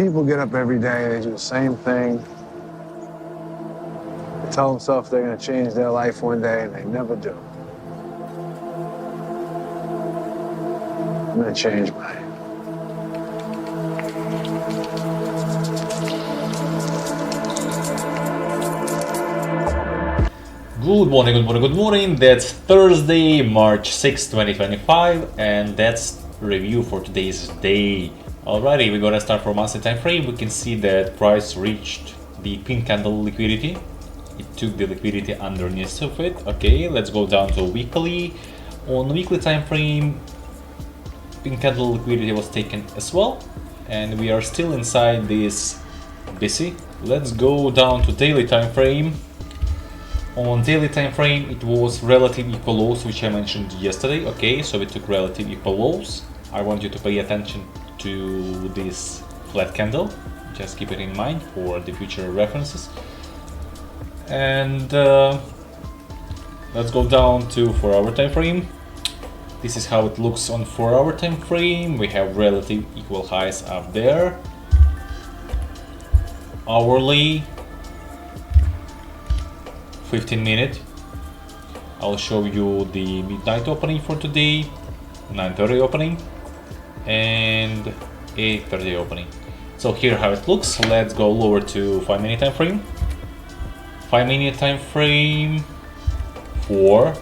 People get up every day, they do the same thing. They tell themselves they're going to change their life one day, and they never do. I'm going to change mine. Good morning, good morning, good morning. That's Thursday, March 6, 2025, and that's review for today's day. Alrighty, we're gonna start from monthly time frame. We can see that price reached the pink candle liquidity. It took the liquidity underneath of it. Okay, let's go down to weekly. On weekly time frame, pink candle liquidity was taken as well, and we are still inside this busy. Let's go down to daily time frame. On daily time frame, it was relative equal lows, which I mentioned yesterday. Okay, so we took relative equal lows. I want you to pay attention to this flat candle. Just keep it in mind for the future references. And let's go down to 4-hour time frame. This is how it looks on 4-hour time frame. We have relative equal highs up there. Hourly, 15-minute. I'll show you the midnight opening for today, 9:30 opening, and 8:30 opening. So here how it looks. Let's go lower to 5-minute time frame. 5-minute time frame. 4,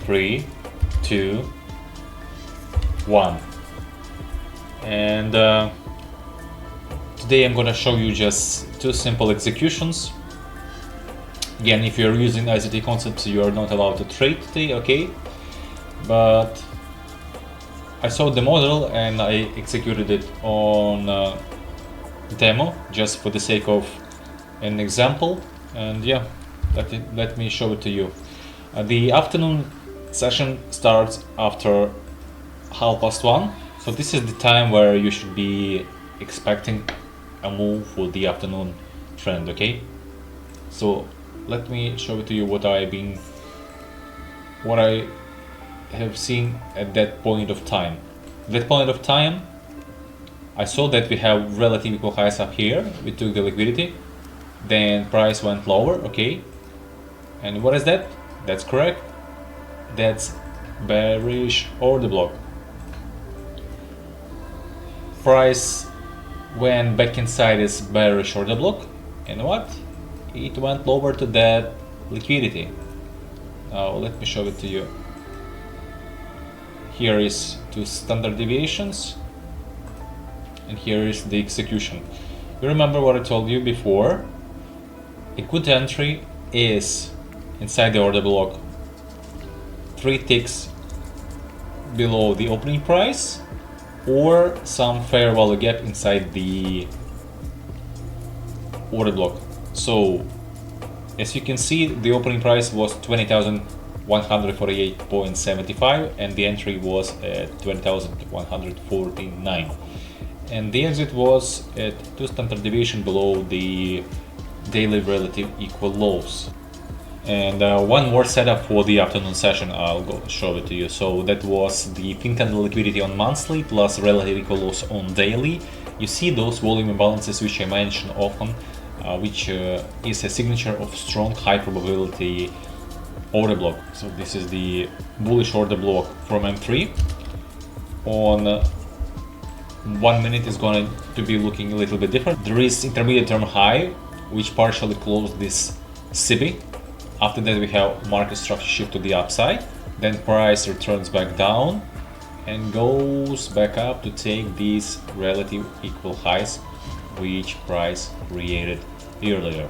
3, 2, 1. And today I'm gonna show you just 2 simple executions. Again, if you're using ICT concepts, you are not allowed to trade today, okay? But I saw the model and I executed it on demo just for the sake of an example. And yeah, let me show it to you. The afternoon session starts after 1:30. So this is the time where you should be expecting a move for the afternoon trend, okay? So let me show it to you what I have seen at that point of time. That point of time, I saw that we have relative equal highs up here. We took the liquidity, then price went lower, okay? And what is that? That's correct. That's bearish order block. Price went back inside this bearish order block, and what? It went lower to that liquidity. Now let me show it to you. Here is 2 standard deviations, and here is the execution. You remember what I told you before? A good entry is inside the order block 3 ticks below the opening price, or some fair value gap inside the order block. So as you can see, the opening price was 20,148.75 and the entry was at 20,149, and the exit was at 2 standard deviation below the daily relative equal lows. And one more setup for the afternoon session, I'll go show it to you. So that was the pink candle liquidity on monthly plus relative equal lows on daily. You see those volume imbalances which I mention often, which is a signature of strong high probability order block. So this is the bullish order block from M3. On 1 minute is going to be looking a little bit different. There is intermediate term high which partially closed this CB. After that we have market structure shift to the upside, then price returns back down and goes back up to take these relative equal highs which price created earlier.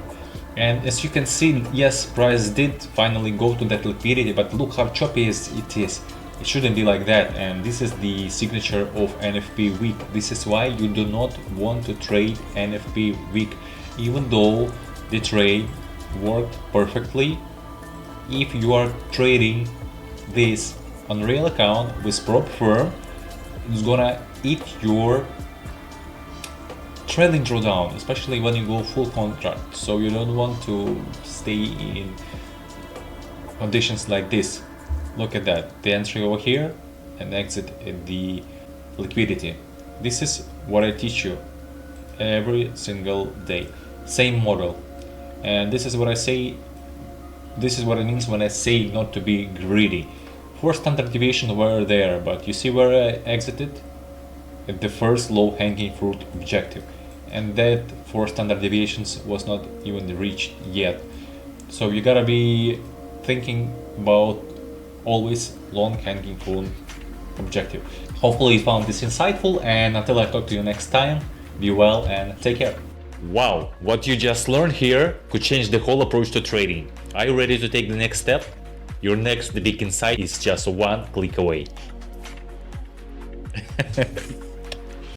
And as you can see, yes, price did finally go to that liquidity, but look how choppy it is. It shouldn't be like that, and this is the signature of NFP week. This is why you do not want to trade NFP week, even though the trade worked perfectly. If you are trading this on real account with prop firm, it's gonna eat your trailing drawdown, especially when you go full contract. So you don't want to stay in conditions like this. Look at that, the entry over here and exit at the liquidity. This is what I teach you every single day. Same model. And this is what I say, this is what it means when I say not to be greedy. 4 standard deviations were there, but you see where I exited? At the first low hanging fruit objective. And that 4 standard deviations was not even reached yet. So you gotta be thinking about always long hanging fruit objective. Hopefully you found this insightful, and until I talk to you next time, be well and take care. Wow, what you just learned here could change the whole approach to trading. Are you ready to take the next step? Your next big insight is just one click away.